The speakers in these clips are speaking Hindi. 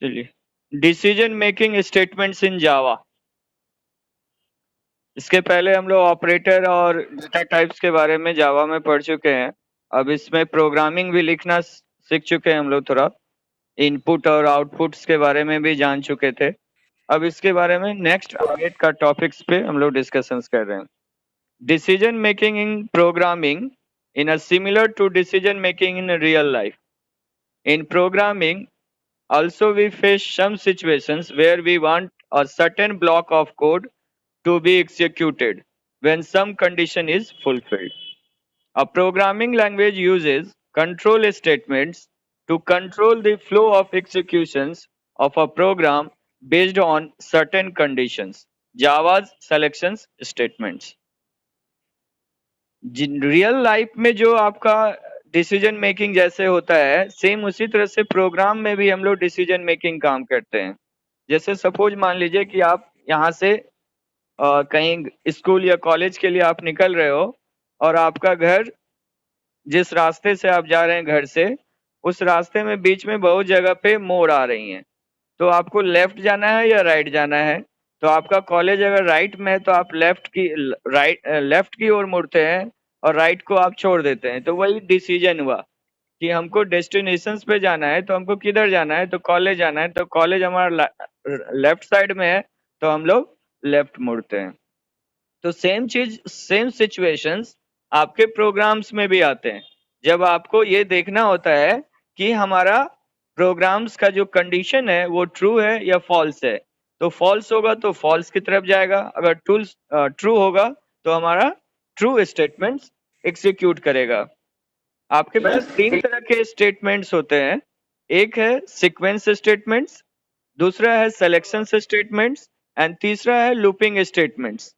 चलिए, डिसीजन मेकिंग स्टेटमेंट्स इन जावा। इसके पहले हम लोग ऑपरेटर और डेटा टाइप्स के बारे में जावा में पढ़ चुके हैं। अब इसमें प्रोग्रामिंग भी लिखना सीख चुके हैं हम लोग। थोड़ा इनपुट और आउटपुट्स के बारे में भी जान चुके थे। अब इसके बारे में नेक्स्ट आगे का टॉपिक्स पे हम लोग डिस्कशंस कर रहे हैं। Decision making in programming in a similar to decision making in real life. In programming also we face some situations where we want a certain block of code to be executed when some condition is fulfilled. A programming language uses control statements to control the flow of executions of a program based on certain conditions. Java's selections statements. Real life में जो आपका डिसीजन मेकिंग जैसे होता है, सेम उसी तरह से प्रोग्राम में भी हम लोग डिसीजन मेकिंग काम करते हैं। जैसे सपोज मान लीजिए कि आप यहाँ से कहीं स्कूल या कॉलेज के लिए आप निकल रहे हो और आपका घर, जिस रास्ते से आप जा रहे हैं घर से, उस रास्ते में बीच में बहुत जगह पे मोड़ आ रही हैं। तो आपको लेफ्ट जाना है या राइट जाना है? तो आपका कॉलेज अगर राइट में है तो आप लेफ्ट की ओर मुड़ते हैं और राइट को आप छोड़ देते हैं। तो वही डिसीजन हुआ कि हमको डेस्टिनेशंस पे जाना है, तो हमको किधर जाना है? तो कॉलेज जाना है। तो कॉलेज हमारा लेफ्ट साइड में है, तो हम लोग लेफ्ट मुड़ते हैं। तो सेम चीज, सेम सिचुएशंस आपके प्रोग्राम्स में भी आते हैं। जब आपको ये देखना होता है कि हमारा प्रोग्राम्स का जो कंडीशन है वो ट्रू है या फॉल्स है। तो फॉल्स होगा तो फॉल्स की तरफ जाएगा, अगर ट्रू होगा तो हमारा ट्रू स्टेटमेंट्स एग्जीक्यूट करेगा। आपके पास तीन तरह के स्टेटमेंट्स होते हैं। एक है सीक्वेंस स्टेटमेंट्स, दूसरा है सिलेक्शन स्टेटमेंट्स एंड तीसरा है लूपिंग स्टेटमेंट्स।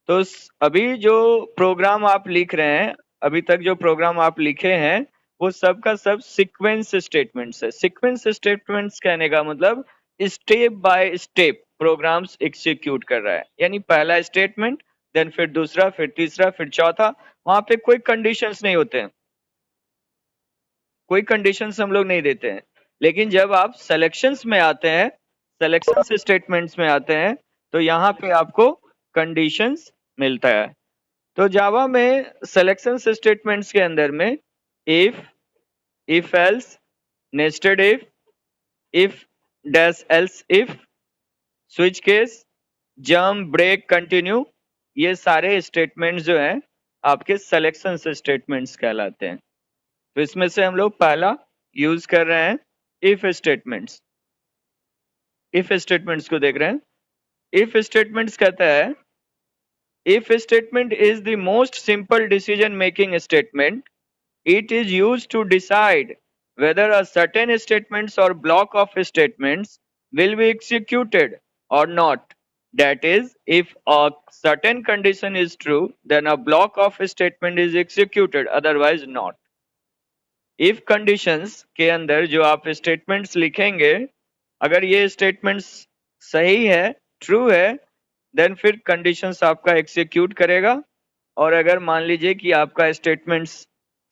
तो अभी जो प्रोग्राम आप लिख रहे हैं, अभी तक जो प्रोग्राम आप लिखे हैं, वो सब का सब सीक्वेंस स्टेटमेंट्स है। सीक्वेंस स्टेटमेंट्स कहने का मतलब step by step programs execute कर रहा है। यानी पहला स्टेटमेंट, देन फिर दूसरा, फिर तीसरा, फिर चौथा। वहां पे कोई कंडीशंस नहीं होते हैं, कोई कंडीशंस हम लोग नहीं देते हैं। लेकिन जब आप सिलेक्शंस में आते हैं, सिलेक्शन स्टेटमेंट्स में आते हैं, तो यहाँ पे आपको कंडीशंस मिलता है। तो जावा में सिलेक्शन स्टेटमेंट्स के अंदर में if else, nested if dash else if, switch case, jump, break, continue, ये सारे स्टेटमेंट्स जो हैं आपके सिलेक्शन स्टेटमेंट्स कहलाते हैं। तो इसमें से हम लोग पहला यूज कर रहे हैं इफ स्टेटमेंट्स। इफ स्टेटमेंट्स को देख रहे हैं। इफ स्टेटमेंट्स कहता है, if statement is the most simple decision making statement, it is used to decide whether a certain statements or block of statements will be executed or not. That is, if a certain condition is true, then a block of statement is executed, otherwise not. If conditions के अंदर जो आप statements लिखेंगे, अगर ये statements सही है, true है, देन फिर कंडीशंस आपका एग्जीक्यूट करेगा। और अगर मान लीजिए कि आपका स्टेटमेंट्स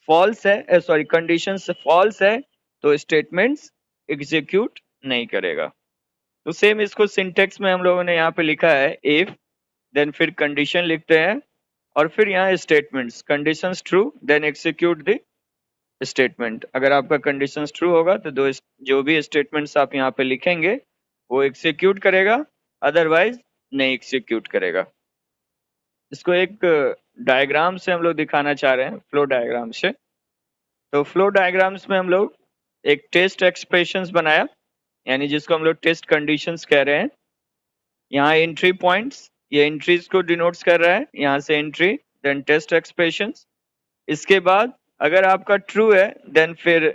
फॉल्स है, सॉरी कंडीशंस फॉल्स है, तो स्टेटमेंट्स एग्जीक्यूट नहीं करेगा। तो सेम इसको सिंटेक्स में हम लोगों ने यहाँ पे लिखा है इफ, देन फिर कंडीशन लिखते हैं और फिर यहाँ statements, conditions true then execute the statement. अगर आपका कंडीशंस ट्रू होगा तो जो भी स्टेटमेंट्स आप यहाँ पे लिखेंगे वो एग्जीक्यूट करेगा, अदरवाइज नहीं एग्जीक्यूट करेगा। इसको एक डायग्राम से हम लोग दिखाना चाह रहे हैं, फ्लो डायग्राम से। तो फ्लो डायग्राम्स में हम लोग एक टेस्ट एक्सप्रेशंस बनाया, यानी जिसको हम लोग टेस्ट कंडीशंस कह रहे हैं। यहाँ एंट्री पॉइंट्स, ये एंट्रीज को डिनोट्स कर रहा है, यहाँ से एंट्री, देन टेस्ट एक्सप्रेशंस। इसके बाद अगर आपका ट्रू है, देन फिर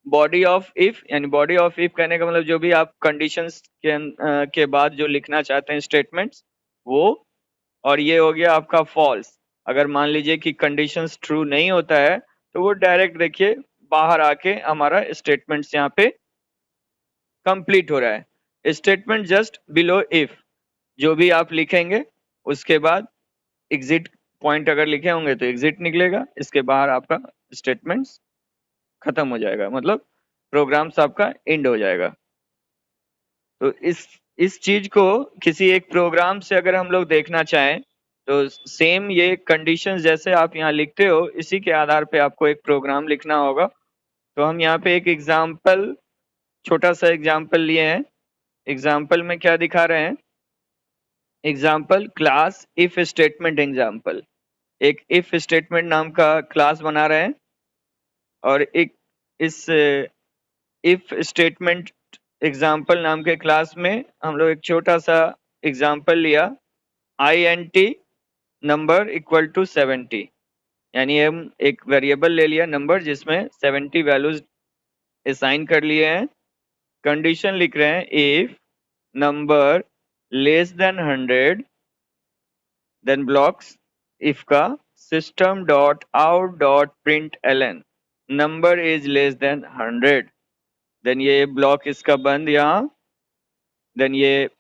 बॉडी ऑफ इफ, यानी बॉडी ऑफ इफ कहने का मतलब जो भी आप कंडीशंस के बाद जो लिखना चाहते हैं स्टेटमेंट्स वो। और ये हो गया आपका फॉल्स। अगर मान लीजिए कि कंडीशंस ट्रू नहीं होता है तो वो डायरेक्ट देखिए बाहर आके हमारा स्टेटमेंट्स यहाँ पे कंप्लीट हो रहा है। स्टेटमेंट जस्ट बिलो इफ जो भी आप लिखेंगे, उसके बाद एग्जिट पॉइंट अगर लिखे होंगे तो एग्जिट निकलेगा, इसके बाहर आपका स्टेटमेंट्स खत्म हो जाएगा, मतलब प्रोग्राम्स आपका एंड हो जाएगा। तो इस चीज को किसी एक प्रोग्राम से अगर हम लोग देखना चाहें तो सेम ये कंडीशंस जैसे आप यहाँ लिखते हो इसी के आधार पे आपको एक प्रोग्राम लिखना होगा। तो हम यहाँ पे एक एग्जाम्पल, छोटा सा एग्जाम्पल लिए हैं। एग्जाम्पल में क्या दिखा रहे हैं? Example class if statement example, एक इफ स्टेटमेंट नाम का क्लास बना रहे हैं और एक इस इफ स्टेटमेंट एग्जाम्पल नाम के क्लास में हम लोग एक छोटा सा एग्जाम्पल लिया, int नंबर इक्वल टू 70, यानी हम एक वेरिएबल ले लिया नंबर जिसमें 70 वैल्यूज असाइन कर लिए हैं। कंडीशन लिख रहे हैं if number less than 100 then blocks if का system dot out dot print ln number is less than 100, then ये ब्लॉक इसका बंद यहाँ, देन ये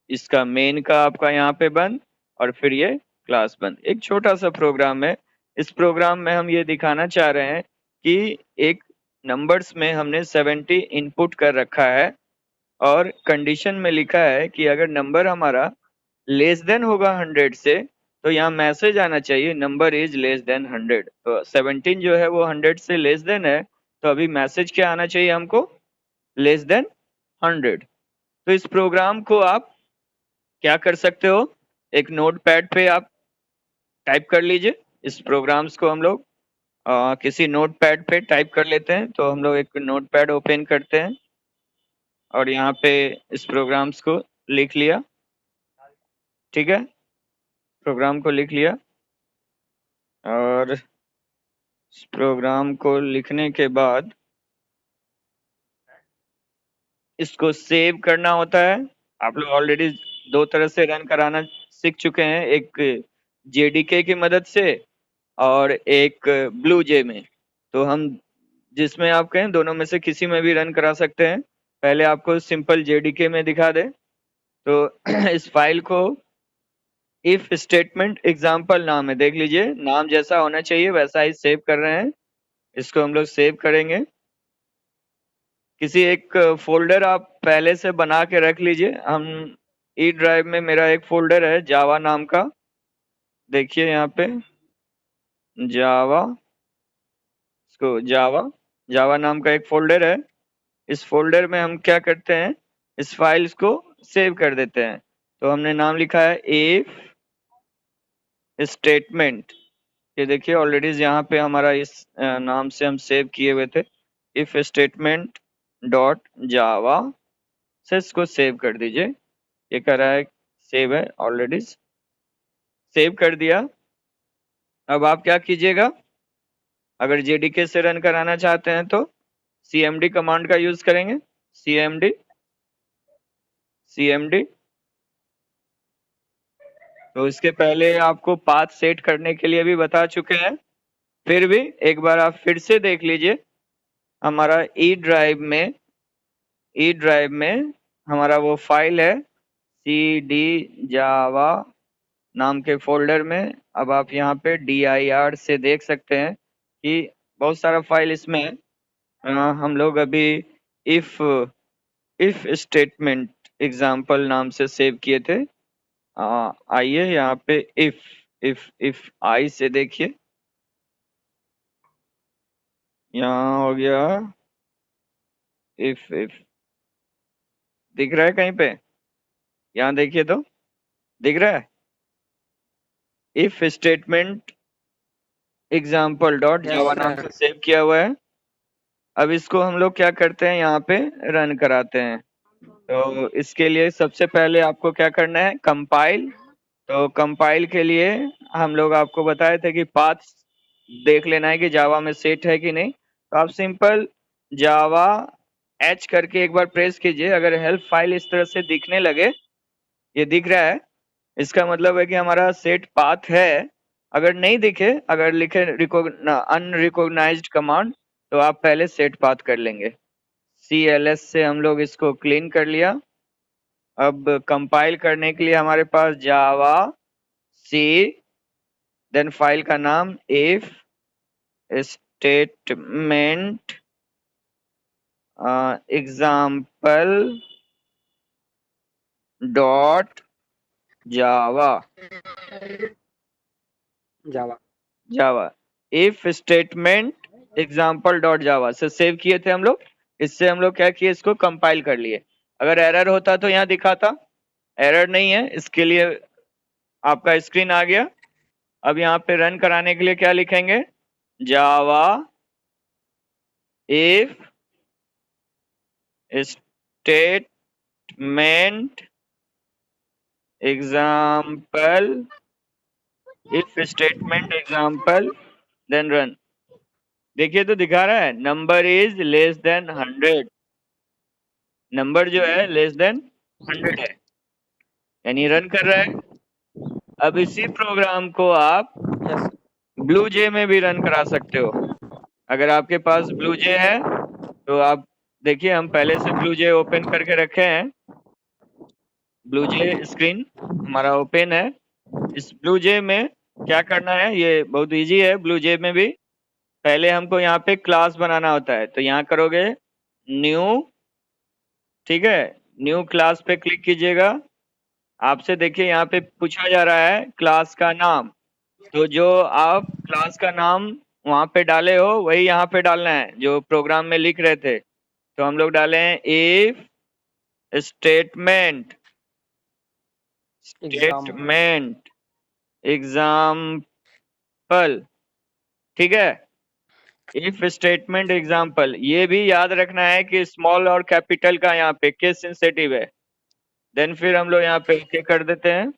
इसका मेन का आपका यहाँ पे बंद और फिर ये क्लास बंद। एक छोटा सा प्रोग्राम है। इस प्रोग्राम में हम ये दिखाना चाह रहे हैं कि एक नंबर्स में हमने 70 इनपुट कर रखा है और कंडीशन में लिखा है कि अगर नंबर हमारा लेस देन होगा 100 से तो यहाँ मैसेज आना चाहिए नंबर इज लेस देन 100। तो 17 जो है वो 100 से लेस देन है, तो अभी मैसेज क्या आना चाहिए हमको? Less than 100। तो इस प्रोग्राम को आप क्या कर सकते हो, एक नोट पैड पे आप टाइप कर लीजिए। इस प्रोग्राम्स को हम लोग किसी नोट पैड पे टाइप कर लेते हैं। तो हम लोग एक नोट पैड ओपन करते हैं और यहाँ पे इस प्रोग्राम्स को लिख लिया। ठीक है, प्रोग्राम को लिख लिया और इस प्रोग्राम को लिखने के बाद इसको सेव करना होता है। आप लोग ऑलरेडी दो तरह से रन कराना सीख चुके हैं, एक जेडीके की मदद से और एक ब्लू जे में। तो हम जिसमें आप कहें दोनों में से किसी में भी रन करा सकते हैं। पहले आपको सिंपल जेडीके में दिखा दे तो इस फाइल को इफ स्टेटमेंट एग्जाम्पल नाम है, देख लीजिए नाम जैसा होना चाहिए वैसा ही सेव कर रहे हैं। इसको हम लोग सेव करेंगे। किसी एक फोल्डर आप पहले से बना के रख लीजिए। हम ई ड्राइव में मेरा एक फोल्डर है जावा नाम का, देखिए यहाँ पे जावा, इसको जावा नाम का एक फोल्डर है। इस फोल्डर में हम क्या करते हैं, इस फाइल्स को सेव कर देते हैं। तो हमने नाम लिखा है इफ स्टेटमेंट, ये देखिए ऑलरेडी यहाँ पे हमारा इस नाम से हम सेव किए हुए थे, इफ स्टेटमेंट डॉट जावा से इसको सेव कर दीजिए। ये कर रहा है सेव है, ऑलरेडी सेव कर दिया। अब आप क्या कीजिएगा, अगर जेडीके से रन कराना चाहते हैं तो cmd कमांड का यूज करेंगे। cmd तो इसके पहले आपको पाथ सेट करने के लिए भी बता चुके हैं, फिर भी एक बार आप फिर से देख लीजिए। हमारा ई ड्राइव में हमारा वो फाइल है cd जावा नाम के फोल्डर में। अब आप यहाँ पे dir से देख सकते हैं कि बहुत सारा फाइल इसमें है। हम लोग अभी इफ इफ स्टेटमेंट एग्जाम्पल नाम से सेव किए थे। आइए यहाँ पे इफ आई से देखिए, यहाँ हो गया इफ दिख रहा है कहीं पे? यहाँ देखिए तो दिख रहा है इफ स्टेटमेंट एग्जाम्पल डॉट जावा नाम से सेव किया हुआ है। अब इसको हम लोग क्या करते हैं, यहाँ पे रन कराते हैं। तो इसके लिए सबसे पहले आपको क्या करना है, कंपाइल। तो कंपाइल के लिए हम लोग आपको बताए थे कि पाथ देख लेना है कि जावा में सेट है कि नहीं। तो आप सिंपल जावा एच करके एक बार प्रेस कीजिए। अगर हेल्प फाइल इस तरह से दिखने लगे, ये दिख रहा है, इसका मतलब है कि हमारा सेट पाथ है। अगर नहीं दिखे, अगर लिखे अनरिकॉग्नाइज्ड कमांड, तो आप पहले सेट पाथ कर लेंगे। CLS से हम लोग इसको क्लीन कर लिया। अब कंपाइल करने के लिए हमारे पास जावा सी, देन फाइल का नाम if statement example dot Java Java Java if statement example dot जावा से सेव किए थे हम लोग। इससे हम लोग क्या किए, इसको कंपाइल कर लिए। अगर एरर होता तो यहाँ दिखाता, एरर नहीं है, इसके लिए आपका स्क्रीन आ गया। अब यहाँ पे रन कराने के लिए क्या लिखेंगे, Java if statement example, if statement example then run. देखिए तो दिखा रहा है number is less than 100, number जो है लेस देन 100 है, यानी रन कर रहा है। अब इसी प्रोग्राम को आप यस ब्लू जे में भी रन करा सकते हो। अगर आपके पास ब्लू जे है तो आप देखिए, हम पहले से ब्लू जे ओपन करके रखे हैं। ब्लू जे स्क्रीन हमारा ओपन है। इस ब्लू जे में क्या करना है, ये बहुत इजी है। ब्लू जे में भी पहले हमको यहाँ पे क्लास बनाना होता है, तो यहाँ करोगे न्यू, ठीक है, न्यू क्लास पे क्लिक कीजिएगा। आपसे देखिए यहाँ पे पूछा जा रहा है क्लास का नाम, तो जो आप क्लास का नाम वहां पे डाले हो वही यहाँ पे डालना है जो प्रोग्राम में लिख रहे थे। तो हम लोग डाले हैं if statement exam statement example, ठीक है, इफ स्टेटमेंट एग्जाम्पल। ये भी याद रखना है कि स्मॉल और कैपिटल का यहाँ पे केस सेंसिटिव है। देन फिर हम लोग यहाँ पे ओके कर देते हैं।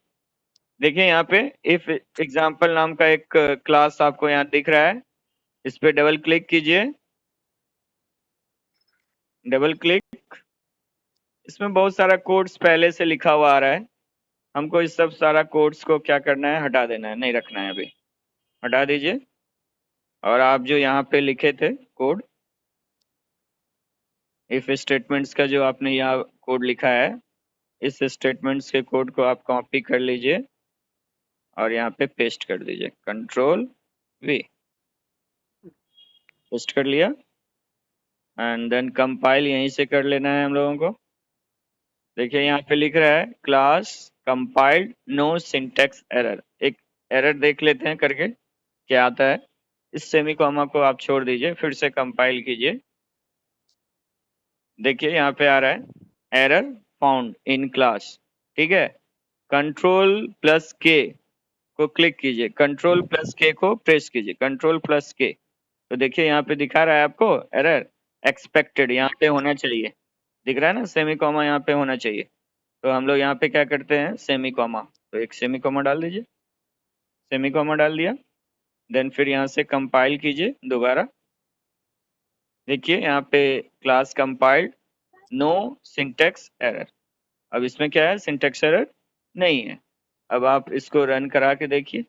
देखिए यहाँ पे इफ एग्जाम्पल नाम का एक क्लास आपको यहाँ दिख रहा है, इस पे डबल क्लिक कीजिए, डबल क्लिक। इसमें बहुत सारा कोड्स पहले से लिखा हुआ आ रहा है, हमको इस सब सारा कोड्स को क्या करना है, हटा देना है, नहीं रखना है अभी, हटा दीजिए। और आप जो यहाँ पे लिखे थे कोड, इफ स्टेटमेंट्स का जो आपने यहाँ कोड लिखा है, इस स्टेटमेंट्स के कोड को आप कॉपी कर लीजिए और यहाँ पे पेस्ट कर दीजिए, कंट्रोल वी, पेस्ट कर लिया। एंड देन कंपाइल यहीं से कर लेना है हम लोगों को। देखिए यहाँ पे लिख रहा है class compiled no syntax error. एक एरर देख लेते हैं करके क्या आता है। इस सेमी कॉमा को आप छोड़ दीजिए, फिर से कंपाइल कीजिए। देखिए यहाँ पे आ रहा है एरर फाउंड इन क्लास, ठीक है। कंट्रोल प्लस के को क्लिक कीजिए, कंट्रोल प्लस के को प्रेस कीजिए, कंट्रोल प्लस के। तो देखिए यहाँ पे दिखा रहा है आपको एरर एक्सपेक्टेड, यहाँ पे होना चाहिए, दिख रहा है ना, सेमी कॉमा यहाँ पे होना चाहिए। तो हम लोग यहाँ पे क्या करते हैं, सेमी कॉमा, तो एक सेमी कॉमा डाल दीजिए, सेमी कॉमा डाल दिया। देन फिर यहाँ से कंपाइल कीजिए दोबारा। देखिए यहाँ पे class compiled no syntax error. अब इसमें क्या है, सिंटैक्स एरर नहीं है। अब आप इसको रन करा के देखिए।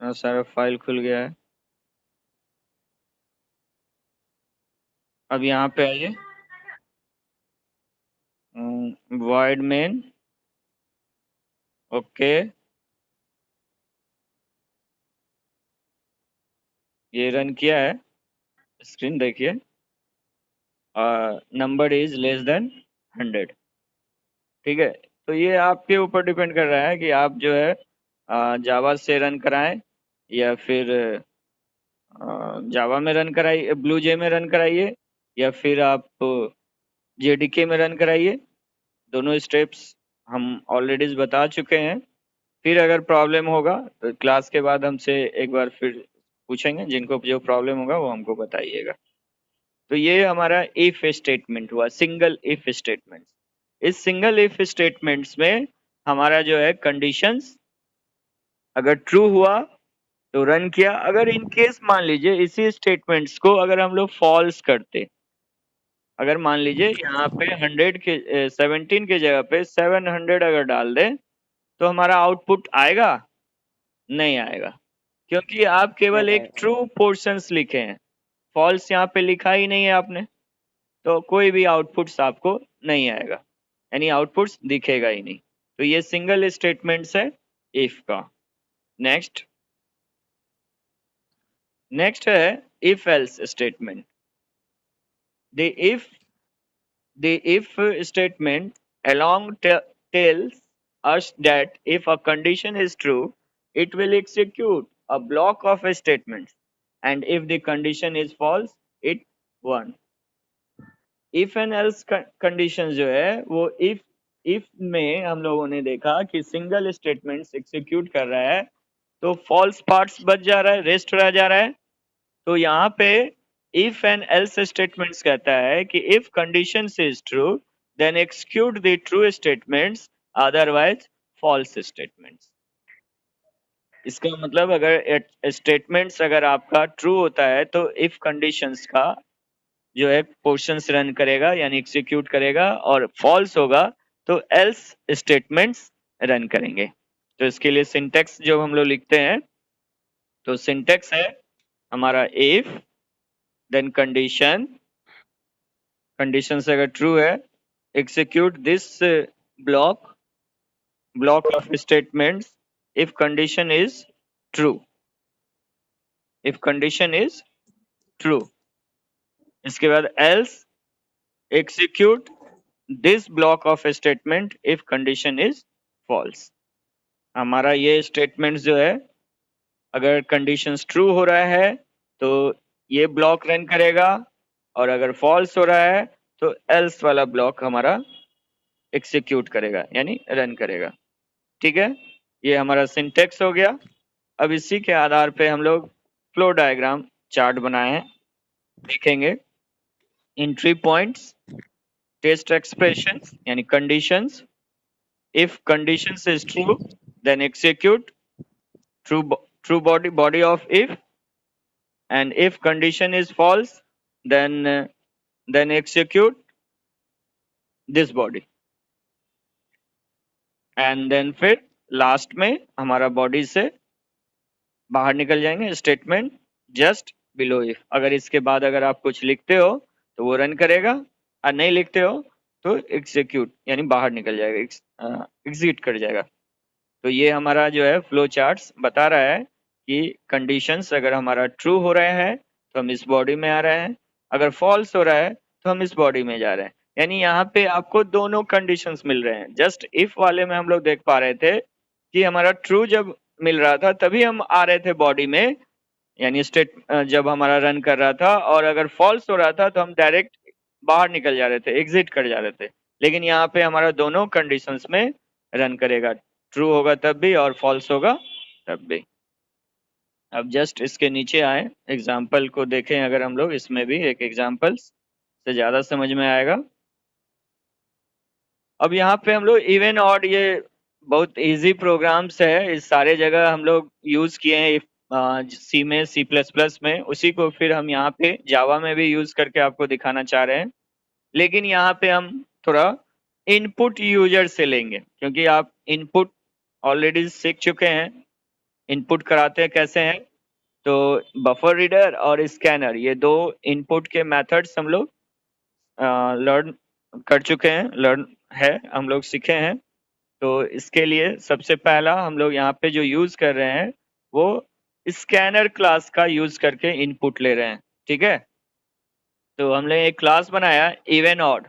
सारा फाइल खुल गया है। अब यहाँ पे आइए, void main, ओके, ये रन किया है, स्क्रीन देखिए, नंबर इज लेस देन 100, ठीक है। तो ये आपके ऊपर डिपेंड कर रहा है कि आप जो है जावा से रन कराएं या फिर जावा में रन कराइए, ब्लू जे में रन कराइए, या फिर आप जेडीके में रन कराइए। दोनों स्टेप्स हम ऑलरेडी बता चुके हैं। फिर अगर प्रॉब्लम होगा तो क्लास के बाद हमसे एक बार फिर पूछेंगे, जिनको जो प्रॉब्लम होगा वो हमको बताइएगा। तो ये हमारा इफ स्टेटमेंट हुआ, सिंगल इफ स्टेटमेंट। इस सिंगल इफ स्टेटमेंट्स में हमारा जो है कंडीशंस अगर ट्रू हुआ तो रन किया। अगर इन केस मान लीजिए इसी स्टेटमेंट्स को अगर हम लोग फॉल्स करते, अगर मान लीजिए यहाँ पे 100 के 17 के जगह पे 700 अगर डाल दें, तो हमारा आउटपुट आएगा, नहीं आएगा, क्योंकि आप केवल नहीं एक ट्रू पोर्शंस लिखे हैं, फॉल्स यहाँ पे लिखा ही नहीं है आपने, तो कोई भी आउटपुट्स आपको नहीं आएगा, यानी आउटपुट्स दिखेगा ही नहीं। तो ये सिंगल स्टेटमेंट्स है इफ का। नेक्स्ट है if else statement. The if statement along tells us that if a condition is true, it will execute a block of statements, and if the condition is false, it won't. If and else conditions जो है वो if में हम लोगों ने देखा कि सिंगल स्टेटमेंट्स एग्जीक्यूट कर रहा है तो फॉल्स पार्ट्स बच जा रहा है, रेस्ट रह जा रहा है। तो यहाँ पे if and else statements कहता है कि if conditions is true then execute the true statements, otherwise false statements। इसका मतलब अगर स्टेटमेंट्स अगर आपका ट्रू होता है तो if conditions का जो है पोर्शंस रन करेगा यानी एग्जीक्यूट करेगा, और फॉल्स होगा तो else स्टेटमेंट्स रन करेंगे। तो इसके लिए सिंटेक्स जो हम लोग लिखते हैं तो सिंटेक्स है हमारा if then conditions अगर ट्रू है execute this block of statements if condition is true। इसके बाद else execute this block of statement if condition is false। हमारा ये स्टेटमेंट जो है अगर कंडीशंस ट्रू हो रहा है तो ये ब्लॉक रन करेगा, और अगर फॉल्स हो रहा है तो एल्स वाला ब्लॉक हमारा एग्जीक्यूट करेगा यानी रन करेगा। ठीक है, ये हमारा सिंटेक्स हो गया। अब इसी के आधार पे हम लोग फ्लो डायग्राम चार्ट बनाए हैं, देखेंगे। एंट्री पॉइंट्स, टेस्ट एक्सप्रेशंस यानी conditions. If conditions is true then execute true body of if, and if condition is false then execute this body, and then फिर लास्ट में हमारा बॉडी से बाहर निकल जाएंगे स्टेटमेंट जस्ट बिलो इफ। अगर इसके बाद अगर आप कुछ लिखते हो तो वो रन करेगा, और नहीं लिखते हो तो एग्जीक्यूट यानी बाहर निकल जाएगा, एग्जिट कर जाएगा। तो ये हमारा जो है फ्लो चार्ट्स बता रहा है कि कंडीशंस अगर हमारा ट्रू हो रहे हैं तो हम इस बॉडी में आ रहे हैं, अगर फॉल्स हो रहा है तो हम इस बॉडी में जा रहे हैं। यानी यहाँ पे आपको दोनों कंडीशंस मिल रहे हैं। जस्ट इफ वाले में हम लोग देख पा रहे थे कि हमारा ट्रू जब मिल रहा था तभी हम आ रहे थे बॉडी में, यानी स्टेट जब हमारा रन कर रहा था, और अगर फॉल्स हो रहा था तो हम डायरेक्ट बाहर निकल जा रहे थे, एग्जिट कर जा रहे थे। लेकिन यहाँ पे हमारा दोनों कंडीशंस में रन करेगा, ट्रू होगा तब भी और फॉल्स होगा तब भी। अब जस्ट इसके नीचे आए, एग्जाम्पल को देखें अगर हम लोग, इसमें भी एक एग्जाम्पल से ज्यादा समझ में आएगा। अब यहाँ पे हम लोग इवन ऑड, ये बहुत इजी प्रोग्राम्स है, इस सारे जगह हम लोग यूज किए हैं सी में, C++ में, उसी को फिर हम यहाँ पे जावा में भी यूज करके आपको दिखाना चाह रहे हैं। लेकिन यहाँ पे हम थोड़ा इनपुट यूजर से लेंगे, क्योंकि आप इनपुट ऑलरेडी सीख चुके हैं। इनपुट कराते हैं कैसे हैं, तो बफर रीडर और स्कैनर, ये दो इनपुट के मेथड्स हम लोग लर्न कर चुके हैं, हम लोग सीखे हैं। तो इसके लिए सबसे पहला हम लोग यहाँ पे जो यूज कर रहे हैं वो स्कैनर क्लास का यूज करके इनपुट ले रहे हैं। ठीक है, तो हमने एक क्लास बनाया इवन ऑड,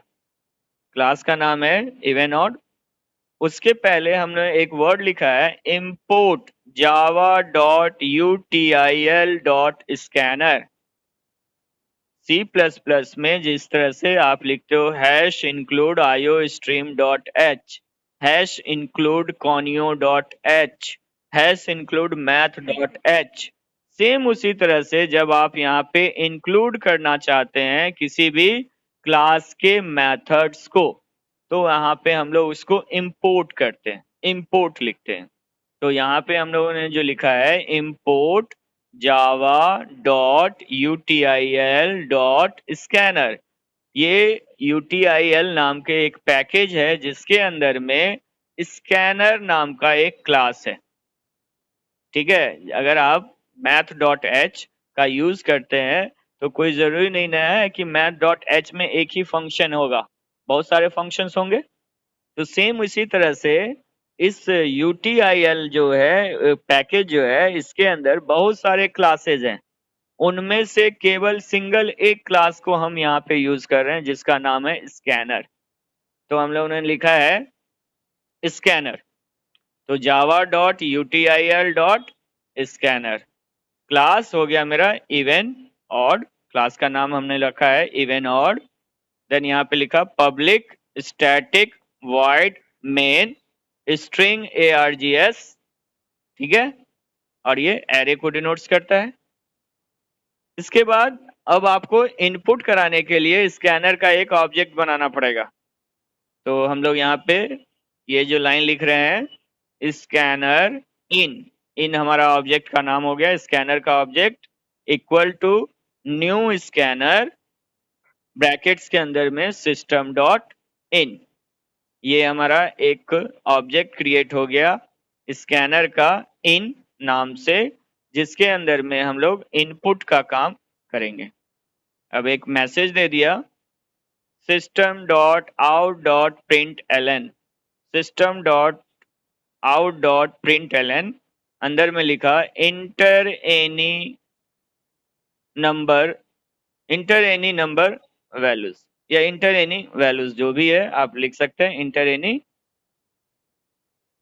क्लास का नाम है इवन ऑड। उसके पहले हमने एक वर्ड लिखा है import java.util.scanner। C++ में जिस तरह से आप लिखते हो #include iostream.h, #include conio.h, #include math.h, same उसी तरह से जब आप यहाँ पे इंक्लूड करना चाहते हैं किसी भी क्लास के मेथड्स को, तो यहाँ पे हम लोग उसको इंपोर्ट करते हैं, इंपोर्ट लिखते हैं। तो यहाँ पे हम लोगों ने जो लिखा है import java.util.scanner, ये util नाम के एक पैकेज है जिसके अंदर में स्कैनर नाम का एक क्लास है। ठीक है, अगर आप math.h का यूज करते हैं तो कोई जरूरी नहीं है कि math.h में एक ही फंक्शन होगा, बहुत सारे फंक्शंस होंगे। तो सेम इसी तरह से इस UTIL जो है पैकेज जो है, इसके अंदर बहुत सारे क्लासेज हैं। उनमें से केवल सिंगल एक क्लास को हम यहाँ पे यूज कर रहे हैं, जिसका नाम है स्कैनर। तो हम लोगों ने लिखा है स्कैनर। तो java.util.scanner क्लास हो गया मेरा इवन ऑड, क्लास का नाम हमने रखा है इवन ऑड। देन यहाँ पे लिखा public static void main string args, ठीक है, और ये एरे को डिनोट्स करता है। इसके बाद अब आपको इनपुट कराने के लिए स्कैनर का एक ऑब्जेक्ट बनाना पड़ेगा। तो हम लोग यहाँ पे ये जो लाइन लिख रहे हैं, स्कैनर इन हमारा ऑब्जेक्ट का नाम हो गया, स्कैनर का object equal to new scanner brackets के अंदर में सिस्टम डॉट इन। ये हमारा एक ऑब्जेक्ट क्रिएट हो गया स्कैनर का इन नाम से, जिसके अंदर में हम लोग इनपुट का काम करेंगे। अब एक मैसेज दे दिया system dot out dot print ln, system dot out dot print ln, अंदर में लिखा इंटर एनी नंबर वैल्यूज, या इंटर एनी वैल्यूज जो भी है आप लिख सकते हैं, इंटर एनी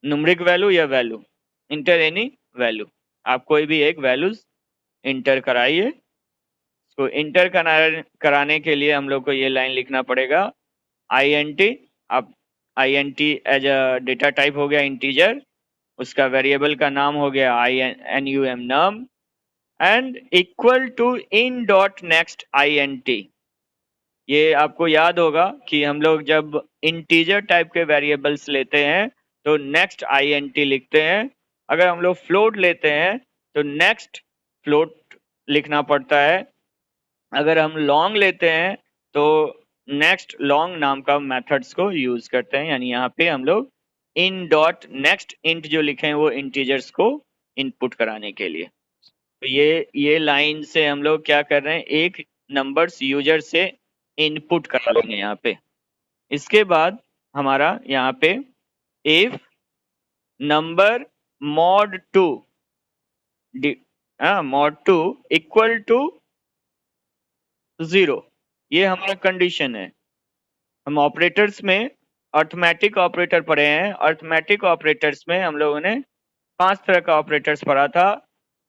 न्यूमेरिक वैल्यू या वैल्यू, इंटर एनी वैल्यू, आप कोई भी एक वैल्यूज इंटर कराइए। इसको इंटर कराने के लिए हम लोग को ये लाइन लिखना पड़ेगा int। अब int as a data type हो गया इंटीजर, उसका वेरिएबल का नाम हो गया num and equal to in dot next int। ये आपको याद होगा कि हम लोग जब इंटीजर टाइप के वेरिएबल्स लेते हैं तो नेक्स्ट int लिखते हैं, अगर हम लोग फ्लोट लेते हैं तो नेक्स्ट फ्लोट लिखना पड़ता है, अगर हम लॉन्ग लेते हैं तो नेक्स्ट लॉन्ग नाम का मेथड्स को यूज करते हैं। यानी यहाँ पे हम लोग इन डॉट नेक्स्ट इंट जो लिखे हैं वो इंटीजर्स को इनपुट कराने के लिए। तो ये लाइन से हम लोग क्या कर रहे हैं, एक नंबर्स यूजर से इनपुट करा लेंगे यहाँ पे। इसके बाद हमारा यहाँ पे if number mod 2 equal to 0, ये हमारा कंडीशन है। हम ऑपरेटर्स में अर्थमेटिक ऑपरेटर पढ़े हैं, अर्थमेटिक ऑपरेटर्स में हम लोगों ने 5 तरह का ऑपरेटर्स पढ़ा था,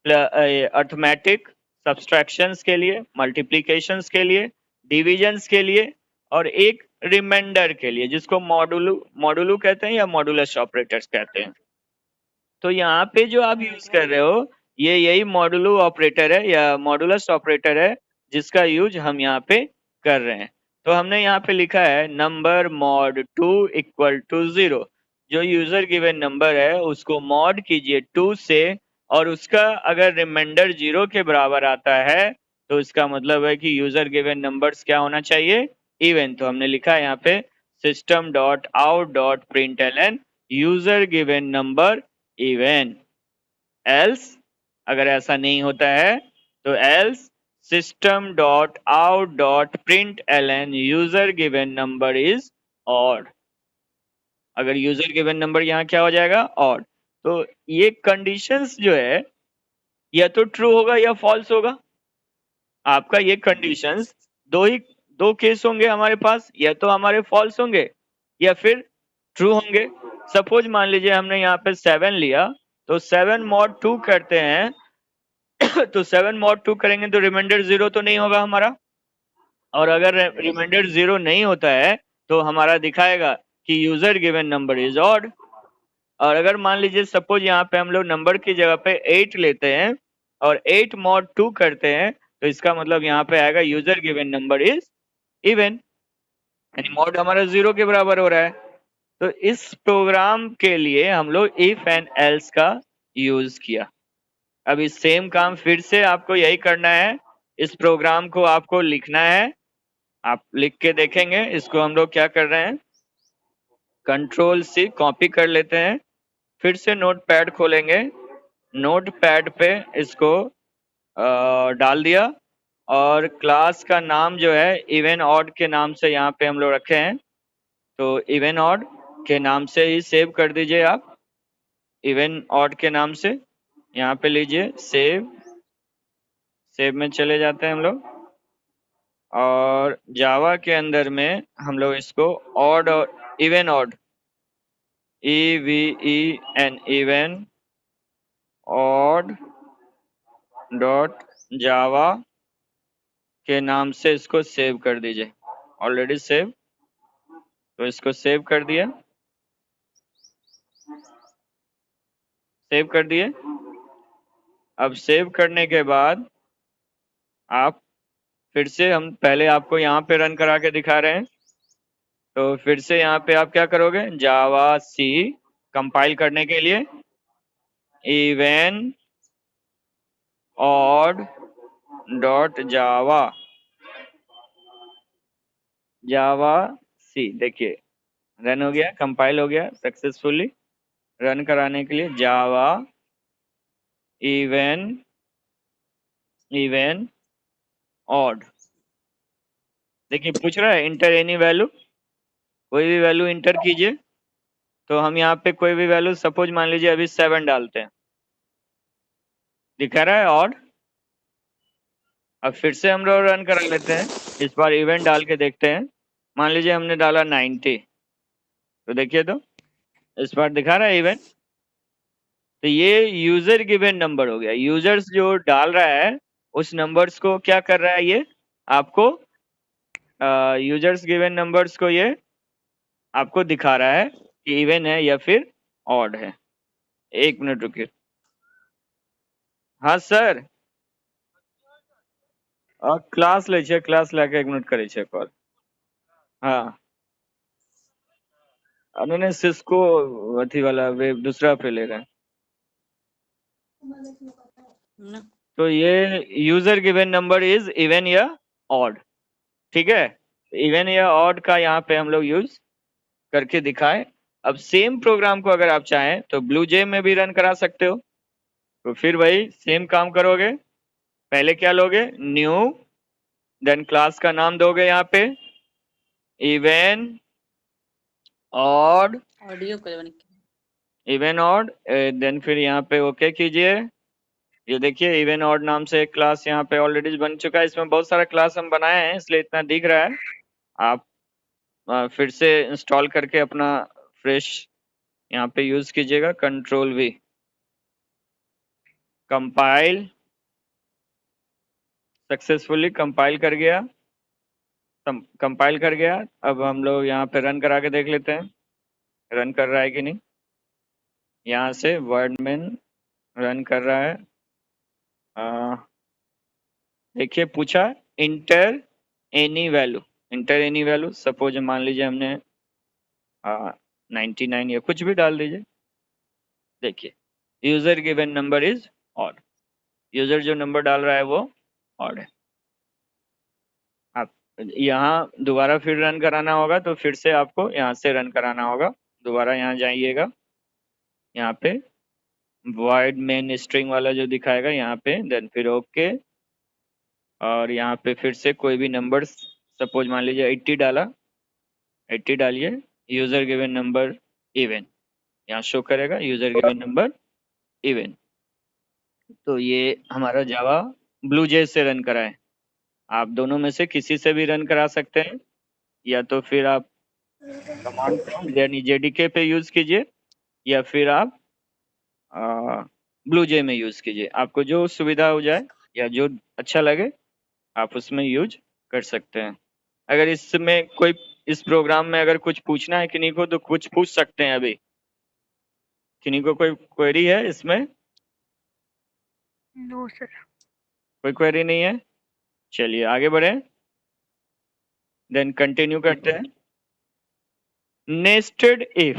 अर्थमेटिक सब्सट्रैक्शंस के लिए, मल्टीप्लिकेशंस के लिए, डिविजन्स के लिए, और एक रिमाइंडर के लिए जिसको मॉडुलू कहते हैं या मॉडुलस ऑपरेटर्स कहते हैं। तो यहाँ पे जो आप यूज कर रहे हो ये यही मॉडुलू ऑपरेटर है या मॉडुलस ऑपरेटर है, जिसका यूज हम यहाँ पे कर रहे हैं। तो हमने यहाँ पे लिखा है नंबर mod 2 इक्वल टू 0, जो यूजर गिवन नंबर है उसको मॉड कीजिए 2 से, और उसका अगर रिमाइंडर 0 के बराबर आता है तो इसका मतलब है कि यूजर गिवन नंबर्स क्या होना चाहिए, इवन। तो हमने लिखा है यहाँ पे system dot out dot print ln user given number even. Else अगर ऐसा नहीं होता है तो else system dot out dot print ln user given number is odd. अगर यूजर गिवन नंबर यहाँ क्या हो जाएगा, ऑड। तो ये कंडीशंस जो है या तो ट्रू होगा या फॉल्स होगा। आपका ये कंडीशंस दो केस होंगे हमारे पास, या तो हमारे फॉल्स होंगे या फिर ट्रू होंगे। सपोज मान लीजिए हमने यहाँ पे 7 लिया, तो 7 mod 2 करते हैं तो 7 mod 2 करेंगे तो रिमाइंडर 0 तो नहीं होगा हमारा, और अगर रिमाइंडर 0 नहीं होता है तो हमारा दिखाएगा कि user given number is odd. और अगर मान लीजिए सपोज यहाँ पे हम लोग नंबर की जगह पे 8 लेते हैं और 8 mod 2 करते हैं, तो इसका मतलब यहाँ पे आएगा user given number is even, यानी मॉड हमारा 0 के बराबर हो रहा है। तो इस प्रोग्राम के लिए हम लोग इफ एंड एल्स का यूज किया। अब इस सेम काम फिर से आपको यही करना है, इस प्रोग्राम को आपको लिखना है। आप लिख के देखेंगे, इसको हम लोग क्या कर रहे हैं, कंट्रोल C कॉपी कर लेते हैं, फिर से नोटपैड खोलेंगे, नोटपैड पे इसको डाल दिया, और क्लास का नाम जो है इवन ऑड के नाम से यहाँ पे हम लोग रखे हैं, तो इवन ऑड के नाम से ही सेव कर दीजिए आप। इवन ऑड के नाम से। यहाँ पे लीजिए सेव, सेव में चले जाते हैं हम लोग, और जावा के अंदर में हम लोग इसको ऑड और even odd, EVEN even odd dot जावा के नाम से इसको सेव कर दीजिए। ऑलरेडी सेव, तो इसको सेव कर दिया, सेव कर दिए। अब सेव करने के बाद आप फिर से, हम पहले आपको यहाँ पे रन करा के दिखा रहे हैं, तो फिर से यहाँ पे आप क्या करोगे, जावा सी कंपाइल करने के लिए इवन ऑड डॉट जावा, जावा सी, देखिए रन हो गया, कंपाइल हो गया सक्सेसफुली। रन कराने के लिए जावा इवन इवन ऑड, देखिए पूछ रहा है इंटर एनी वैल्यू, कोई भी वैल्यू इंटर कीजिए। तो हम यहाँ पे कोई भी वैल्यू, सपोज मान लीजिए अभी 7 डालते हैं, दिखा रहा है ऑड। अब फिर से हम लोग रन करा लेते हैं, इस बार इवेंट डाल के देखते हैं। मान लीजिए हमने डाला 90, तो देखिए तो इस बार दिखा रहा है इवेंट। तो ये यूजर गिवन नंबर हो गया, यूजर्स जो डाल रहा है उस नंबर्स को क्या कर रहा है, ये आपको यूजर्स गिवन नंबर्स को ये आपको दिखा रहा है कि इवन है या फिर ऑड है। 1 मिनट रुकिए। हाँ सर, क्लास લે છે, क्लास લાગે 1 મિનિટ કરી છે કોલ। हाँ, અને सिस्को अथी वाला वे दूसरा पे ले रहे हैं। तो ये user given number is even या ऑड, ठीक है। इवन या ऑड का यहाँ पे हम लोग यूज करके दिखाए। अब सेम प्रोग्राम को अगर आप चाहें तो ब्लू जे में भी रन करा सकते हो। तो फिर वही सेम काम करोगे, पहले क्या लोगे, न्यू, देन क्लास का नाम दोगे यहाँ पे इवन ऑड, ऑडियो करवाने इवन ऑड, देन फिर यहाँ पे ओके कीजिए। ये देखिए इवन ऑड नाम से एक क्लास यहाँ पे ऑलरेडी बन चुका है, इसमें बहुत सारा क्लास हम बनाए हैं इसलिए इतना दिख रहा है। आप फिर से इंस्टॉल करके अपना फ्रेश यहाँ पे यूज कीजिएगा, control V, compile, successfully compile कर गया, कंपाइल कर गया। अब हम लोग यहाँ पे रन करा के देख लेते हैं, रन कर रहा है कि नहीं। यहाँ से वर्डमैन रन कर रहा है। देखिए पूछा inter any value, enter any value, suppose मान लीजिए हमने 99 या कुछ भी डाल दीजिए। देखिए user given number is odd, user जो नंबर डाल रहा है वो ऑड है। आप यहाँ दोबारा फिर रन कराना होगा, तो फिर से आपको यहाँ से रन कराना होगा। दोबारा यहाँ जाइएगा, यहाँ पे void मेन स्ट्रिंग वाला जो दिखाएगा यहाँ पे, देन फिर ओके, और यहाँ पे फिर से कोई भी नंबर, सपोज मान लीजिए 80 डाला, 80 डालिए, यूजर गिवन नंबर इवन, यहाँ शो करेगा यूजर गिवन नंबर इवन। तो ये हमारा जावा ब्लू जे से रन कराए। आप दोनों में से किसी से भी रन करा सकते हैं, या तो फिर आप कमांड प्रॉम्प्ट यानी जेडीके पे यूज कीजिए, या फिर आप ब्लू जे में यूज कीजिए। आपको जो सुविधा हो जाए या जो अच्छा लगे आप उसमें यूज कर सकते हैं। अगर इसमें कोई, इस प्रोग्राम में अगर कुछ पूछना है किन्हीं को तो कुछ पूछ सकते हैं। अभी किन्हीं को कोई क्वेरी है इसमें? No sir. कोई क्वेरी नहीं है, चलिए आगे बढ़े, देन कंटिन्यू करते हैं। नेस्टेड इफ,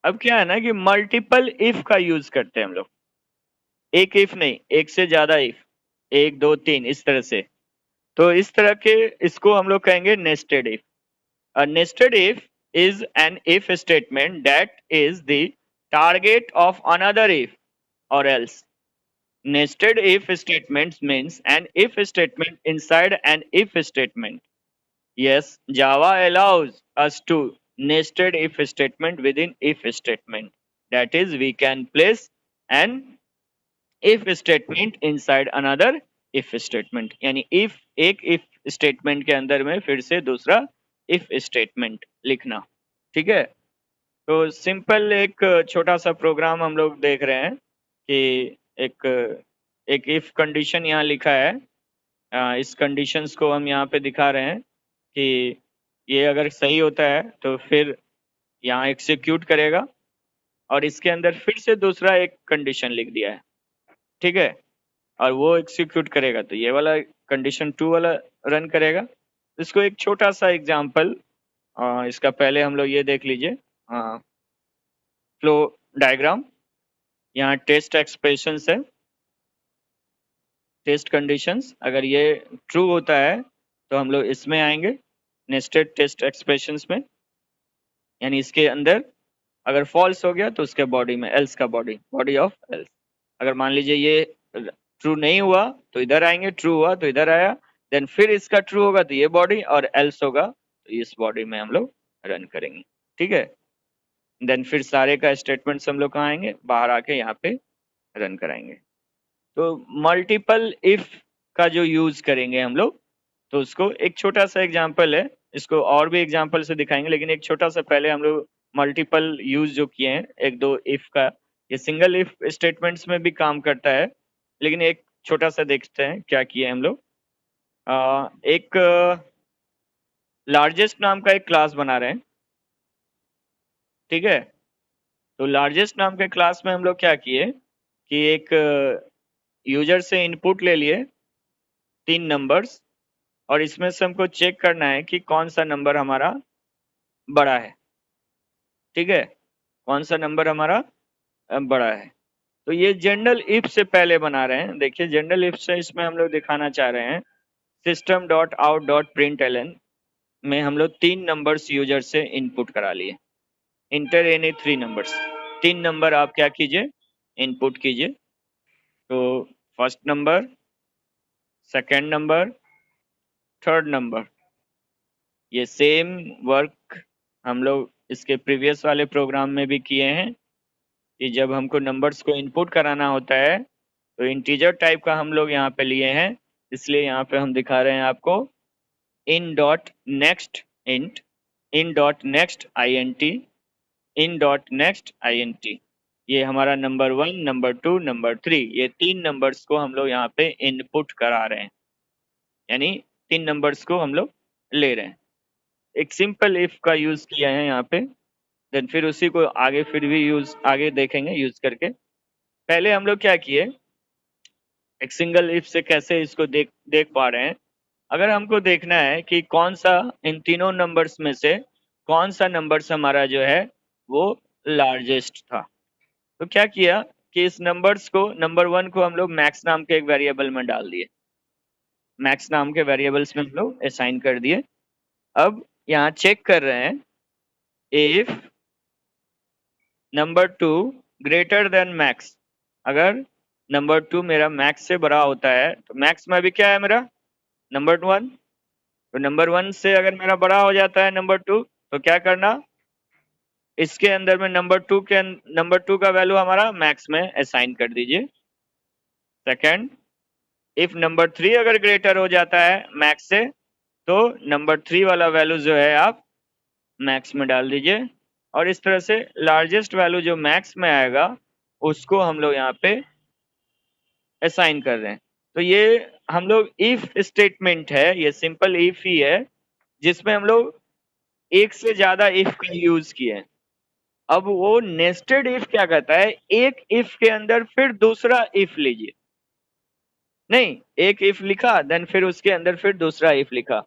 अब क्या है ना कि मल्टीपल इफ का यूज करते हैं हम लोग, एक इफ नहीं, एक से ज्यादा इफ, 1 2 3 इस तरह से। तो इस तरह के इसको हम लोग कहेंगे nested if. A nested if is an if statement that is the target of another if or else. Nested if statements means an if statement inside an if statement. Yes, Java allows us to nested if statement within if statement. that is we can place an if statement inside another if statement, यानी if एक if statement के अंदर में फिर से दूसरा if statement लिखना। ठीक है, तो सिंपल एक छोटा सा प्रोग्राम हम लोग देख रहे हैं कि एक एक इफ कंडीशन यहाँ लिखा है। इस कंडीशंस को हम यहाँ पे दिखा रहे हैं कि ये अगर सही होता है तो फिर यहाँ एग्जीक्यूट करेगा, और इसके अंदर फिर से दूसरा एक कंडीशन लिख दिया है। ठीक है, और वो एग्जीक्यूट करेगा तो ये वाला कंडीशन 2 वाला रन करेगा। इसको एक छोटा सा एग्जांपल इसका पहले हम लोग ये देख लीजिए, फ्लो डायग्राम। यहाँ टेस्ट एक्सप्रेशंस है, टेस्ट कंडीशंस। अगर ये ट्रू होता है तो हम लोग इसमें आएंगे नेस्टेड टेस्ट एक्सप्रेशंस में, यानी इसके अंदर। अगर फॉल्स हो गया तो उसके बॉडी में एल्स का बॉडी ऑफ एल्स। अगर मान लीजिए ये ट्रू नहीं हुआ तो इधर आएंगे, ट्रू हुआ तो इधर आया, देन फिर इसका ट्रू होगा तो ये बॉडी, और एल्स होगा तो इस बॉडी में हम लोग रन करेंगे। ठीक है, देन फिर सारे का स्टेटमेंट्स हम लोग कहाँ आएंगे, बाहर आके यहाँ पे रन कराएंगे। तो मल्टीपल इफ का जो यूज करेंगे हम लोग, तो उसको एक छोटा सा एग्जांपल है, इसको और भी एग्जांपल से दिखाएंगे, लेकिन एक छोटा सा पहले हम लोग मल्टीपल यूज जो किए हैं एक दो इफ का, ये सिंगल इफ स्टेटमेंट्स में भी काम करता है, लेकिन एक छोटा सा देखते हैं क्या किए हम लोग। एक लार्जेस्ट नाम का एक क्लास बना रहे हैं। ठीक है, तो लार्जेस्ट नाम के क्लास में हम लोग क्या किए कि एक यूजर से इनपुट ले लिए 3 नंबर्स, और इसमें से हमको चेक करना है कि कौन सा नंबर हमारा बड़ा है। ठीक है, कौन सा नंबर हमारा बड़ा है। तो ये जनरल इफ से पहले बना रहे हैं। देखिए जनरल इफ से इसमें हम लोग दिखाना चाह रहे हैं system.out.println में हम लोग 3 नंबर्स यूजर से इनपुट करा लिए। इंटर एनी 3 नंबर्स, 3 नंबर आप क्या कीजिए, इनपुट कीजिए। तो first number, second number, third number. ये सेम वर्क हम लोग इसके प्रीवियस वाले प्रोग्राम में भी किए हैं कि जब हमको नंबर्स को इनपुट कराना होता है तो इंटीजर टाइप का हम लोग यहाँ पे लिए हैं, इसलिए यहाँ पे हम दिखा रहे हैं आपको इन डॉट नेक्स्ट इंट, इन डॉट नेक्स्ट INT, इन डॉट नेक्स्ट INT। ये हमारा नंबर 1, नंबर 2, नंबर 3, ये 3 नंबर्स को हम लोग यहाँ पे इनपुट करा रहे हैं, यानी 3 नंबर्स को हम लोग ले रहे हैं। एक सिंपल इफ का यूज किया है यहाँ पे, देन फिर उसी को आगे फिर भी यूज आगे देखेंगे यूज करके। पहले हम लोग क्या किए, एक सिंगल इफ से कैसे इसको देख पा रहे हैं। अगर हमको देखना है कि कौन सा इन तीनों नंबर्स में से कौन सा नंबर्स हमारा जो है वो लार्जेस्ट था, तो क्या किया कि इस नंबर्स को, नंबर 1 को हम लोग मैक्स नाम के एक वेरिएबल में डाल दिए, मैक्स नाम के वेरिएबल्स में हम लोग असाइन कर दिए। अब यहाँ चेक कर रहे हैं if number 2 greater than max, अगर नंबर 2 मेरा मैक्स से बड़ा होता है, तो मैक्स में अभी क्या है मेरा नंबर 1, तो नंबर 1 से अगर मेरा बड़ा हो जाता है नंबर 2, तो क्या करना, इसके अंदर में नंबर 2 का वैल्यू हमारा मैक्स में असाइन कर दीजिए। सेकंड, इफ नंबर 3 अगर ग्रेटर हो जाता है मैक्स से, तो नंबर 3 वाला वैल्यू जो है आप मैक्स में डाल दीजिए, और इस तरह से लार्जेस्ट वैल्यू जो मैक्स में आएगा उसको हम लोग यहाँ पे असाइन कर रहे हैं। तो ये हम लोग इफ स्टेटमेंट है, ये सिंपल इफ ही है जिसमें हम लोग एक से ज्यादा इफ का यूज किए हैं। अब वो नेस्टेड इफ क्या कहता है, एक इफ के अंदर फिर दूसरा इफ लीजिए, नहीं एक इफ लिखा देन फिर उसके अंदर फिर दूसरा इफ लिखा।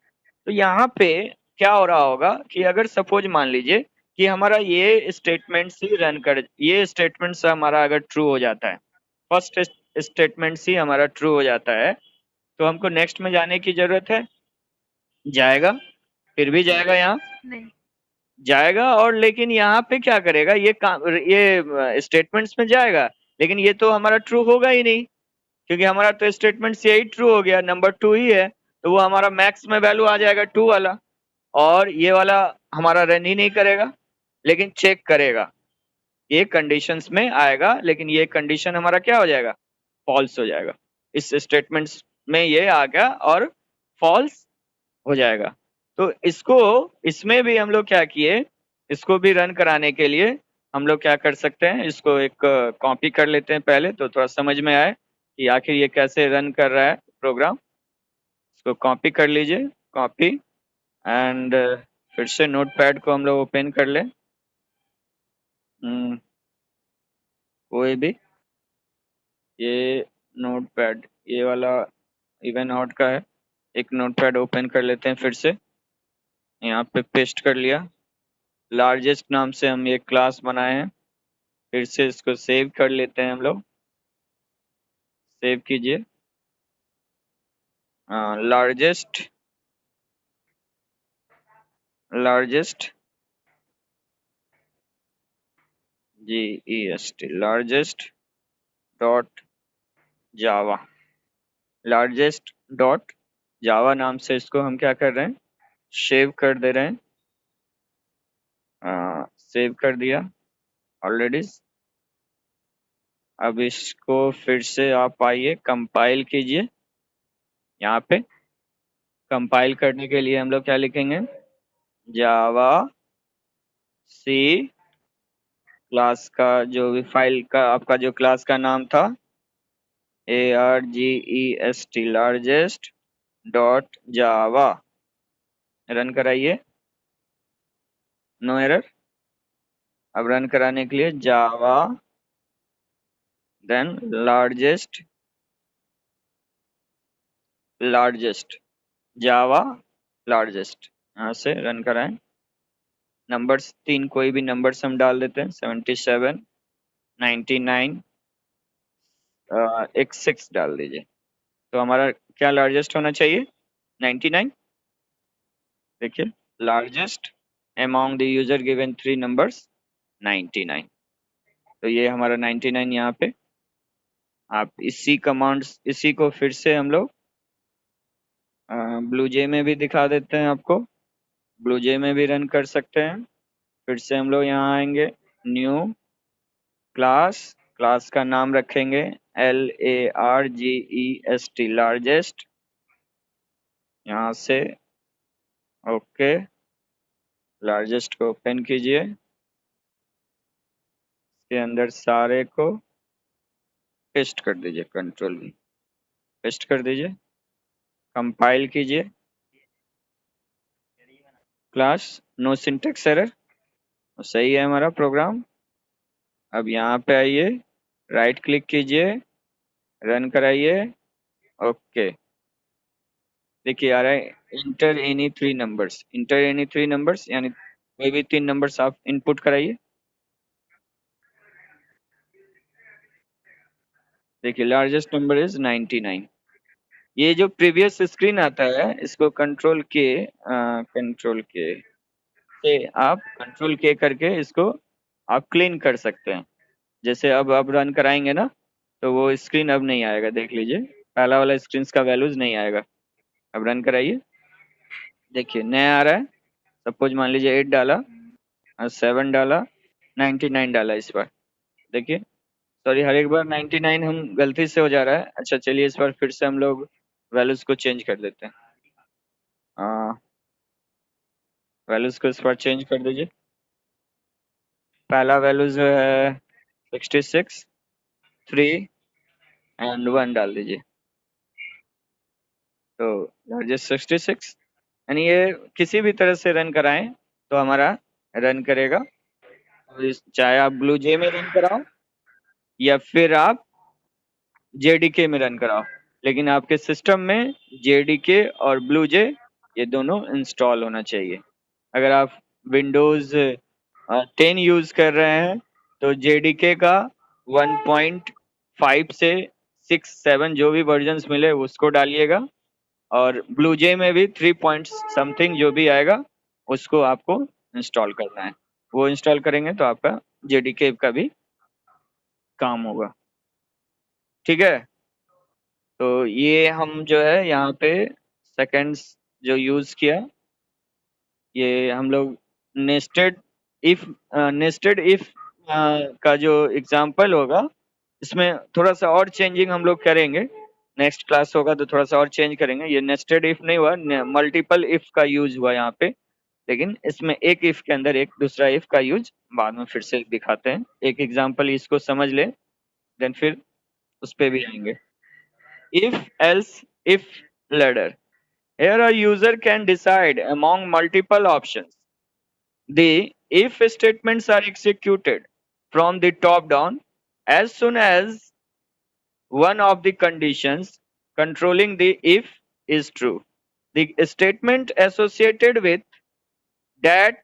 तो यहाँ पे क्या हो रहा होगा कि अगर सपोज मान लीजिए कि हमारा ये स्टेटमेंट ही रन कर, ये स्टेटमेंट से हमारा अगर ट्रू हो जाता है, फर्स्ट स्टेटमेंट ही हमारा ट्रू हो जाता है, तो हमको नेक्स्ट में जाने की जरूरत है, जाएगा, फिर भी जाएगा, यहाँ नहीं जाएगा, और लेकिन यहाँ पे क्या करेगा, ये स्टेटमेंट्स में जाएगा, लेकिन ये तो हमारा ट्रू होगा ही नहीं, क्योंकि हमारा तो स्टेटमेंट यही ट्रू हो गया, नंबर 2 ही है, तो वो हमारा मैक्स में वैल्यू आ जाएगा 2 वाला, और ये वाला हमारा रन ही नहीं करेगा, लेकिन चेक करेगा। ये कंडीशंस में आएगा, लेकिन ये कंडीशन हमारा क्या हो जाएगा, फॉल्स हो जाएगा। इस स्टेटमेंट्स में ये आ गया और फॉल्स हो जाएगा। तो इसको, इसमें भी हम लोग क्या किए, इसको भी रन कराने के लिए हम लोग क्या कर सकते हैं, इसको एक कॉपी कर लेते हैं पहले, तो थोड़ा समझ में आए कि आखिर ये कैसे रन कर रहा है प्रोग्राम। इसको कॉपी कर लीजिए, कॉपी, एंड फिर से नोटपैड को हम लोग ओपन कर लें। कोई भी, ये नोटपैड, ये वाला इवन आउट का है, एक नोटपैड ओपन कर लेते हैं फिर से, यहाँ पे पेस्ट कर लिया। लार्जेस्ट नाम से हम ये क्लास बनाए हैं, फिर से इसको सेव कर लेते हैं हम लोग। सेव कीजिए, largest, largest, GEST, largest dot जावा, लार्जेस्ट डॉट जावा नाम से इसको हम क्या कर रहे हैं, सेव कर दे रहे हैं। सेव कर दिया ऑलरेडी। अब इसको फिर से आप आइए, कंपाइल कीजिए। यहाँ पे कंपाइल करने के लिए हम लोग क्या लिखेंगे, जावा सी क्लास का जो भी फाइल का आपका जो क्लास का नाम था, ARGEST, largest dot Java, run कराइए। No error. अब रन कराने के लिए Java, then largest, largest Java, largest, यहाँ से रन कराएं। नंबर्स 3 कोई भी नंबर्स हम डाल देते हैं, 77, 99, एक 6 डाल दीजिए। तो हमारा क्या लार्जेस्ट होना चाहिए, 99। देखिए, largest among the user given 3 numbers, 99। तो ये हमारा 99 यहाँ पे। आप इसी कमांड्स, इसी को फिर से हम लोग ब्लू जे में भी दिखा देते हैं आपको, ब्लू जे में भी रन कर सकते हैं। फिर से हम लोग यहाँ आएंगे, न्यू क्लास, क्लास का नाम रखेंगे LARGEST, लार्जेस्ट, यहाँ से ओके, लार्जेस्ट को ओपन कीजिए, इसके अंदर सारे को पेस्ट कर दीजिए, कंट्रोल V, पेस्ट कर दीजिए, कंपाइल कीजिए। क्लास, नो सिंटेक्स एरर, सही है हमारा प्रोग्राम। अब यहाँ पे आइए, राइट क्लिक कीजिए, रन कराइए, ओके। देखिए आ रहा है, inter any 3 numbers, inter any 3 numbers, यानी कोई भी 3 नंबर्स आप इनपुट कराइए। देखिए लार्जेस्ट नंबर इज 99। ये जो प्रीवियस स्क्रीन आता है, इसको कंट्रोल के से आप कंट्रोल के करके इसको आप क्लीन कर सकते हैं। जैसे अब रन कराएंगे ना, तो वो स्क्रीन अब नहीं आएगा, देख लीजिए पहला वाला स्क्रीन का वैल्यूज नहीं आएगा। अब रन कराइए, देखिए नया आ रहा है। सपोज मान लीजिए 8 डाला और 7 डाला, 99 डाला इस बार। देखिए, सॉरी, हर एक बार 99 हम गलती से हो जा रहा है। अच्छा चलिए, इस बार फिर से हम लोग वैल्यूज को चेंज कर देते हैं। वैल्यूज को इस बार चेंज कर दीजिए। पहला वैल्यूज है 66, 3 एंड 1 डाल दीजिए। तो लार्जेस्ट 66, यानी ये किसी भी तरह से रन कराएं तो हमारा रन करेगा। तो चाहे आप ब्लू जे में रन कराओ या फिर आप JDK में रन कराओ, लेकिन आपके सिस्टम में JDK और ब्लू जे ये दोनों इंस्टॉल होना चाहिए। अगर आप विंडोज 10 यूज कर रहे हैं तो JDK का 1.5 से 6, 7 जो भी वर्जन्स मिले उसको डालिएगा, और ब्लू जे में भी 3 पॉइंट समथिंग जो भी आएगा उसको आपको इंस्टॉल करना है। वो इंस्टॉल करेंगे तो आपका JDK का भी काम होगा। ठीक है, तो ये हम जो है यहाँ पे सेकंड्स जो यूज किया, ये हम लोग नेस्टेड इफ, नेस्टेड इफ का जो एग्जाम्पल होगा इसमें थोड़ा सा और चेंजिंग हम लोग करेंगे। नेक्स्ट क्लास होगा तो थोड़ा सा और चेंज करेंगे। ये नेस्टेड इफ नहीं हुआ, मल्टीपल इफ का यूज हुआ यहाँ पे, लेकिन इसमें एक इफ के अंदर एक दूसरा इफ का यूज बाद में फिर से दिखाते हैं। एक एग्जाम्पल इसको समझ ले, देन फिर उस पे भी आएंगे। If else if ladder, here a user can decide among multiple options. The if statements are executed from the top down as soon as one of the conditions controlling the if is true. The statement associated with that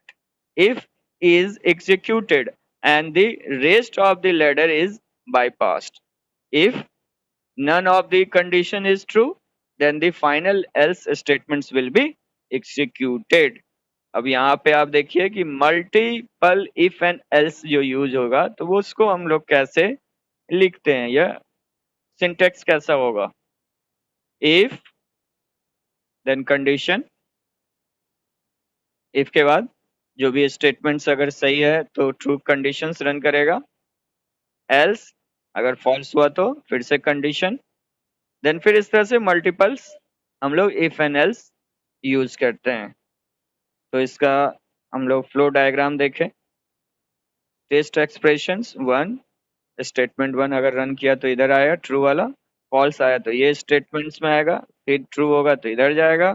if is executed and the rest of the ladder is bypassed. If none of the condition is true, then the final else statements will be executed. अब यहाँ पे आप देखिए कि मल्टीपल इफ एंड एल्स जो यूज होगा तो वो उसको हम लोग कैसे लिखते हैं, या सिंटेक्स कैसा होगा। इफ देन कंडीशन, इफ के बाद जो भी स्टेटमेंट्स अगर सही है तो ट्रू कंडीशंस रन करेगा, एल्स अगर फॉल्स हुआ तो फिर से कंडीशन, देन फिर इस तरह से मल्टीपल्स हम लोग इफ एंड एल्स यूज करते हैं। तो इसका हम लोग फ्लो डायग्राम देखें। Test expressions one, statement one अगर रन किया तो इधर आया ट्रू वाला, फॉल्स आया तो ये स्टेटमेंट्स में आएगा, फिर ट्रू होगा तो इधर जाएगा,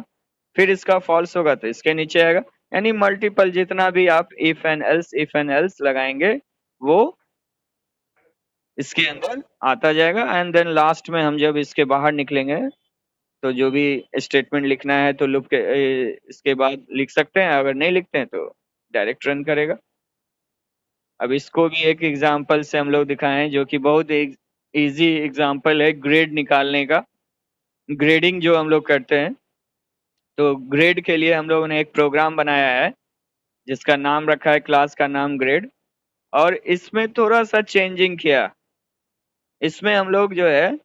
फिर इसका फॉल्स होगा तो इसके नीचे आएगा। यानी मल्टीपल जितना भी आप इफ एंड एल्स लगाएंगे वो इसके अंदर आता जाएगा। एंड देन लास्ट में हम जब इसके बाहर निकलेंगे तो जो भी स्टेटमेंट लिखना है तो लूप के इसके बाद लिख सकते हैं, अगर नहीं लिखते हैं तो डायरेक्ट रन करेगा। अब इसको भी एक एग्जांपल से हम लोग दिखाएं जो कि बहुत इजी एग्जांपल है ग्रेड निकालने का। ग्रेडिंग जो हम लोग करते हैं तो ग्रेड के लिए हम लोगों ने एक प्रोग्राम बनाया है जिसका नाम रखा है क्लास का नाम ग्रेड, और इसमें थोड़ा सा चेंजिंग किया। इसमें हम लोग जो है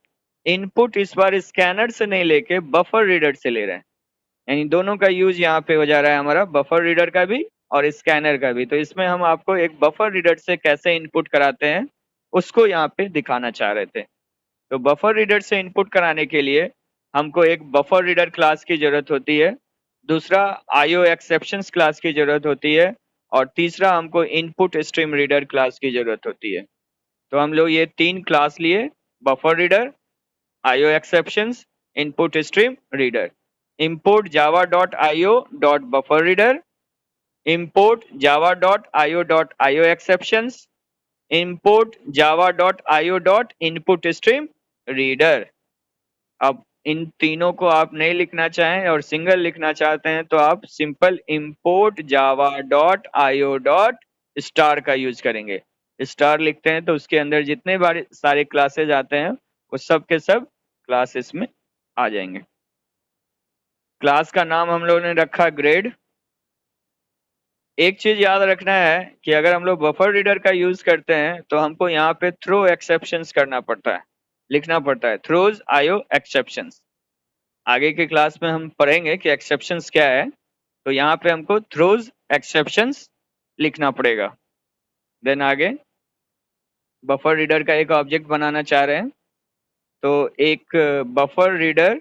इनपुट इस बार स्कैनर से नहीं लेके बफर रीडर से ले रहे हैं, यानी दोनों का यूज यहाँ पे हो जा रहा है हमारा, बफर रीडर का भी और स्कैनर का भी। तो इसमें हम आपको एक बफर रीडर से कैसे इनपुट कराते हैं उसको यहाँ पे दिखाना चाह रहे थे। तो बफर रीडर से इनपुट कराने के लिए हमको एक बफर रीडर क्लास की जरूरत होती है, दूसरा आईओ एक्सेप्शंस क्लास की जरूरत होती है, और तीसरा हमको इनपुट स्ट्रीम रीडर क्लास की जरूरत होती है। तो हम लोग ये तीन क्लास लिए, buffer reader, IO exceptions, input stream reader, import java.io.bufferreader, import java.io.io exceptions, import java.io.inputstreamreader। अब इन तीनों को आप नहीं लिखना चाहें और सिंगल लिखना चाहते हैं तो आप सिंपल import java.io.star का यूज करेंगे। स्टार लिखते हैं तो उसके अंदर जितने बारे सारे क्लासेज आते हैं वो सब के सब क्लासेस में आ जाएंगे। क्लास का नाम हम लोगों ने रखा ग्रेड। एक चीज याद रखना है कि अगर हम लोग बफर रीडर का यूज करते हैं तो हमको यहाँ पे थ्रो एक्सेप्शंस करना पड़ता है, लिखना पड़ता है थ्रोज आईओ एक्सेप्शंस। आगे के क्लास में हम पढ़ेंगे कि एक्सेप्शंस क्या है, तो यहाँ पे हमको थ्रोज एक्सेप्शंस लिखना पड़ेगा। देन आगे बफर रीडर का एक ऑब्जेक्ट बनाना चाह रहे हैं, तो एक बफर रीडर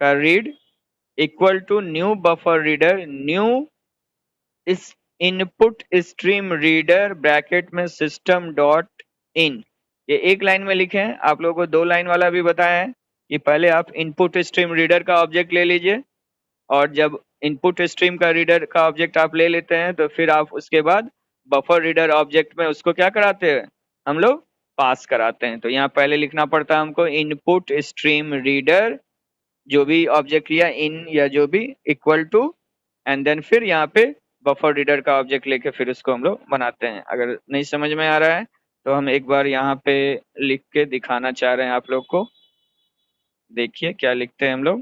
का read equal to new buffer reader, new इस इनपुट स्ट्रीम रीडर ब्रैकेट में सिस्टम डॉट इन। ये एक लाइन में लिखे हैं, आप लोगों को दो लाइन वाला भी बताया है कि पहले आप इनपुट स्ट्रीम रीडर का ऑब्जेक्ट ले लीजिए, और जब इनपुट स्ट्रीम का रीडर का ऑब्जेक्ट आप ले लेते हैं तो फिर आप उसके बाद बफर रीडर ऑब्जेक्ट में उसको क्या कराते हैं, हम लोग पास कराते हैं। तो यहाँ पहले लिखना पड़ता है हमको इनपुट स्ट्रीम रीडर, जो भी ऑब्जेक्ट लिया इन या जो भी इक्वल टू, एंड देन फिर यहाँ पे बफर रीडर का ऑब्जेक्ट लेके फिर उसको हम लोग बनाते हैं। अगर नहीं समझ में आ रहा है तो हम एक बार यहाँ पे लिख के दिखाना चाह रहे हैं आप लोग को। देखिए क्या लिखते हैं हम लोग।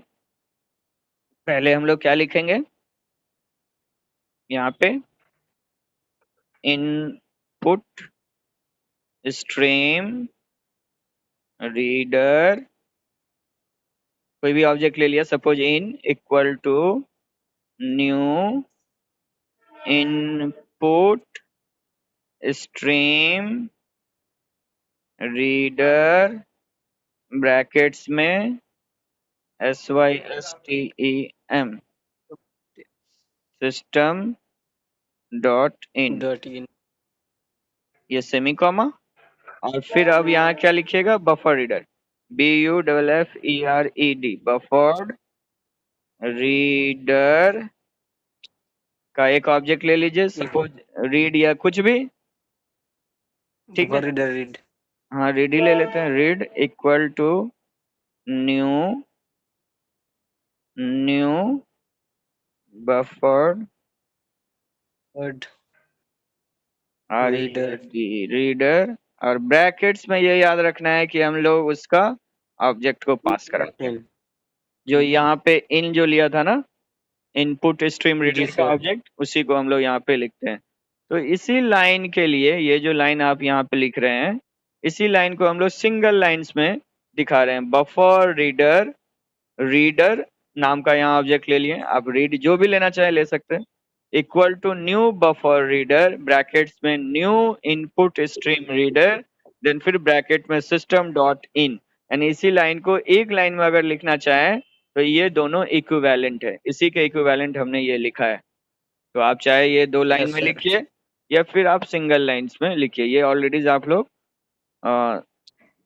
पहले हम लोग क्या लिखेंगे यहाँ पे, इनपुट स्ट्रीम रीडर, कोई भी ऑब्जेक्ट ले लिया, suppose in equal to new input stream reader brackets में SYSTEM सिस्टम डॉट इन, ये सेमी कॉमा, और फिर अब यहाँ क्या लिखिएगा, buffer reader, BUFFERED, buffer reader का एक ऑब्जेक्ट ले लीजिए, सपोज रीड या कुछ भी, ठीक है। रीड, हाँ रीड ही ले लेते हैं, read equal to new buffer reader, और ब्रैकेट्स में ये याद रखना है कि हम लोग उसका ऑब्जेक्ट को पास कराते हैं, जो यहाँ पे इन जो लिया था ना, इनपुट स्ट्रीम रीडर का ऑब्जेक्ट, उसी को हम लोग यहाँ पे लिखते हैं। तो इसी लाइन के लिए ये जो लाइन आप यहाँ पे लिख रहे हैं, इसी लाइन को हम लोग सिंगल लाइंस में दिखा रहे हैं। बफर रीडर नाम का यहाँ ऑब्जेक्ट ले लिए, आप रीड जो भी लेना चाहे ले सकते हैं, equal to new buffer reader brackets में new input stream reader, then फिर ब्रैकेट में सिस्टम डॉट इन। यानी इसी लाइन को एक लाइन में अगर लिखना चाहे तो ये दोनों इक्विवेलेंट है, इसी के इक्विवेलेंट हमने ये लिखा है। तो आप चाहे ये दो लाइन में लिखिए या फिर आप सिंगल लाइंस में लिखिए, ये ऑलरेडी आप लोग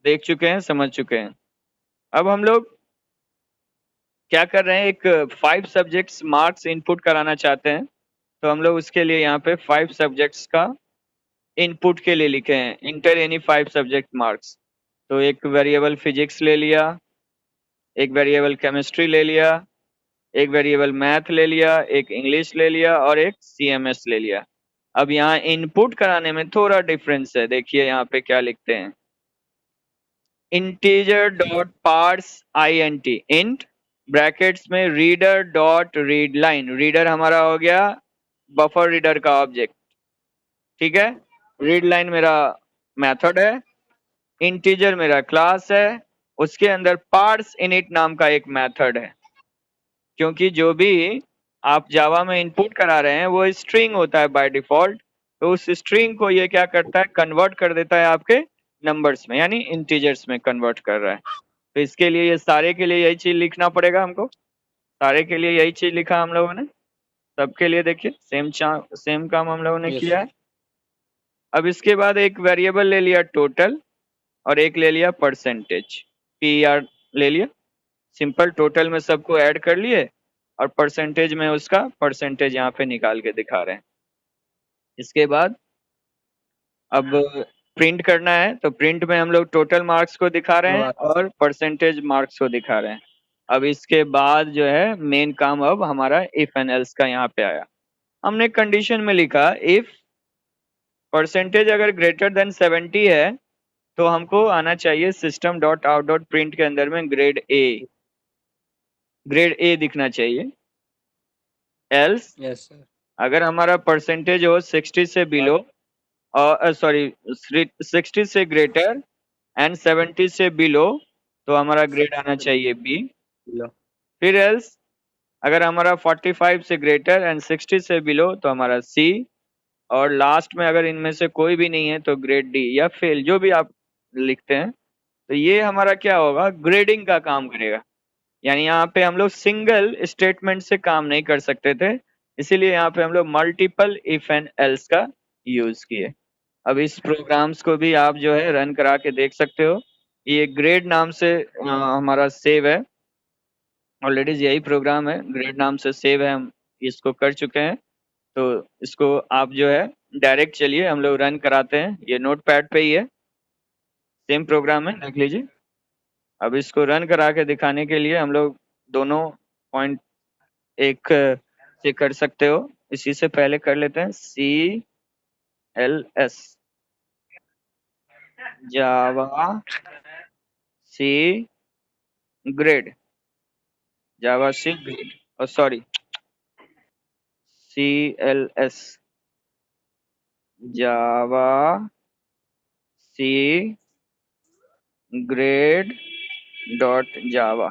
देख चुके हैं, समझ चुके हैं। अब हम लोग क्या कर रहे हैं, एक 5 सब्जेक्ट्स मार्क्स इनपुट कराना चाहते हैं, तो हम लोग उसके लिए यहाँ पे 5 सब्जेक्ट्स का इनपुट के लिए लिखे हैं, इंटर एनी 5 सब्जेक्ट मार्क्स। तो एक वेरिएबल फिजिक्स ले लिया, एक वेरिएबल केमिस्ट्री ले लिया, एक वेरिएबल मैथ ले लिया, एक इंग्लिश ले लिया और एक CMS ले लिया। अब यहाँ इनपुट कराने में थोड़ा डिफरेंस है, देखिए यहाँ पे क्या लिखते हैं, integer dot parse INT int brackets में reader dot read line, reader हमारा हो गया बफर रीडर का ऑब्जेक्ट, ठीक है। रीड लाइन मेरा मेथड है, इंटीजर मेरा क्लास है, उसके अंदर पार्स इनिट नाम का एक मेथड है, क्योंकि जो भी आप जावा में इनपुट करा रहे हैं वो स्ट्रिंग होता है बाय डिफॉल्ट, तो उस स्ट्रिंग को ये क्या करता है, कन्वर्ट कर देता है आपके नंबर्स में, यानी इंटीजर्स में कन्वर्ट कर रहा है। तो इसके लिए ये सारे के लिए यही चीज लिखना पड़ेगा हमको, सारे के लिए यही चीज लिखा हम लोगों ने, सबके लिए देखिए सेम काम हम लोगों ने किया है। अब इसके बाद एक वेरिएबल ले लिया टोटल और एक ले लिया परसेंटेज, PER ले लिया, सिंपल टोटल में सबको ऐड कर लिए और परसेंटेज में उसका परसेंटेज यहाँ पे निकाल के दिखा रहे हैं। इसके बाद अब प्रिंट करना है, तो प्रिंट में हम लोग टोटल मार्क्स को दिखा रहे हैं और परसेंटेज मार्क्स को दिखा रहे हैं। अब इसके बाद जो है मेन काम अब हमारा इफ एंड एल्स का यहाँ पे आया। हमने कंडीशन में लिखा इफ परसेंटेज अगर ग्रेटर देन 70 है तो हमको आना चाहिए system dot out dot print के अंदर में ग्रेड ए दिखना चाहिए। एल्स अगर हमारा परसेंटेज हो 60 से बिलो और सॉरी 60 से ग्रेटर एंड 70 से बिलो तो हमारा ग्रेड आना चाहिए B। फिर एल्स अगर हमारा 45 से ग्रेटर एंड 60 से बिलो तो हमारा C, और लास्ट में अगर इनमें से कोई भी नहीं है तो ग्रेड D या फेल, जो भी आप लिखते हैं। तो ये हमारा क्या होगा, ग्रेडिंग का काम करेगा। यानी यहाँ पे हम लोग सिंगल स्टेटमेंट से काम नहीं कर सकते थे, इसीलिए यहाँ पे हम लोग मल्टीपल इफ एंड एल्स का यूज किए। अब इस प्रोग्राम्स को भी आप जो है रन करा के देख सकते हो, ये ग्रेड नाम से हमारा सेव है, ऑलरेडी यही प्रोग्राम है, ग्रेड नाम से सेव है, हम इसको कर चुके हैं। तो इसको आप जो है डायरेक्ट चलिए हम लोग रन कराते हैं, ये नोटपैड पे ही है, सेम प्रोग्राम है, देख लीजिए। अब इसको रन करा के दिखाने के लिए हम लोग दोनों पॉइंट एक से कर सकते हो, इसी से पहले कर लेते हैं CLS जावा C ग्रेड, जावा C ग्रेड, और सॉरी CLS जावा C ग्रेड डॉट जावा,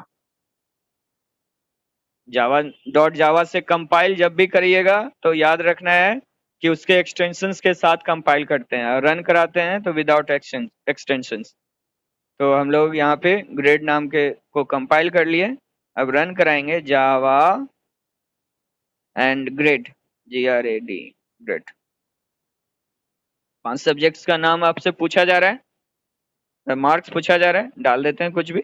जावा डॉट जावा से कंपाइल जब भी करिएगा तो याद रखना है कि उसके एक्सटेंशंस के साथ कंपाइल करते हैं, और रन कराते हैं तो विदाउट एक्सटेंशंस। तो हम लोग यहाँ पे ग्रेड नाम के को कंपाइल कर लिए। अब रन कराएंगे Java and grade, GRAD, grade. 5 subjects का नाम आपसे पूछा जा रहा है, मार्क्स पूछा जा रहा है, डाल देते हैं कुछ भी।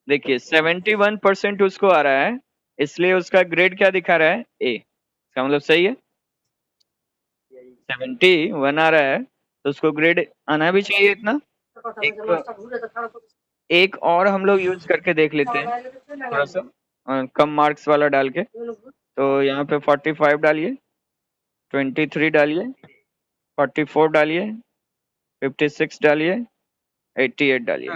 देखिए 71% उसको आ रहा है, इसलिए उसका ग्रेड क्या दिखा रहा है, ए। इसका मतलब सही है, 71 आ रहा है तो उसको ग्रेड आना भी चाहिए इतना। एक और हम लोग यूज करके देख लेते हैं, थोड़ा सा कम मार्क्स वाला डाल के। तो यहाँ पे 45 डालिए, 23 डालिए, 44 डालिए, 56 डालिए, 88 डालिए।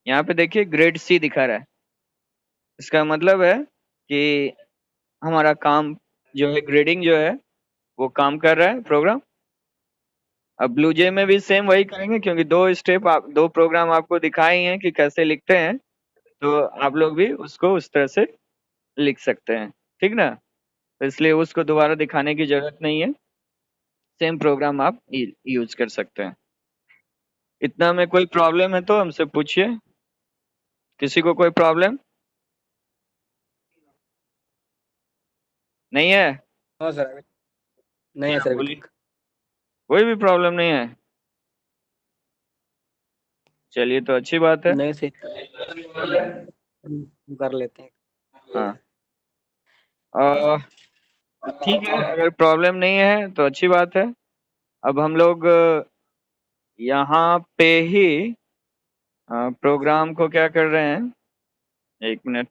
यहाँ पे देखिए ग्रेड C दिखा रहा है। इसका मतलब है कि हमारा काम जो है, ग्रेडिंग जो है वो काम कर रहा है प्रोग्राम। अब ब्लू जे में भी सेम वही करेंगे, क्योंकि दो प्रोग्राम आपको दिखाए ही हैं कि कैसे लिखते हैं, तो आप लोग भी उसको उस तरह से लिख सकते हैं, ठीक ना। तो इसलिए उसको दोबारा दिखाने की जरूरत नहीं है, सेम प्रोग्राम आप यूज कर सकते हैं। इतना में कोई प्रॉब्लम है तो हमसे पूछिए। किसी को कोई प्रॉब्लम नहीं है? हाँ सर, नहीं है क्या सर अभी बोलिए, तक। कोई भी प्रॉब्लम नहीं है? चलिए तो अच्छी बात है। नहीं सर, हम कर लेते हैं। हाँ, ठीक है, अगर प्रॉब्लम नहीं है तो अच्छी बात है। अब हम लोग यहाँ पे ही प्रोग्राम को क्या कर रहे हैं, एक मिनट।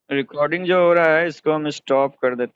रिकॉर्डिंग जो हो रहा है इसको हम स्टॉप कर देते हैं।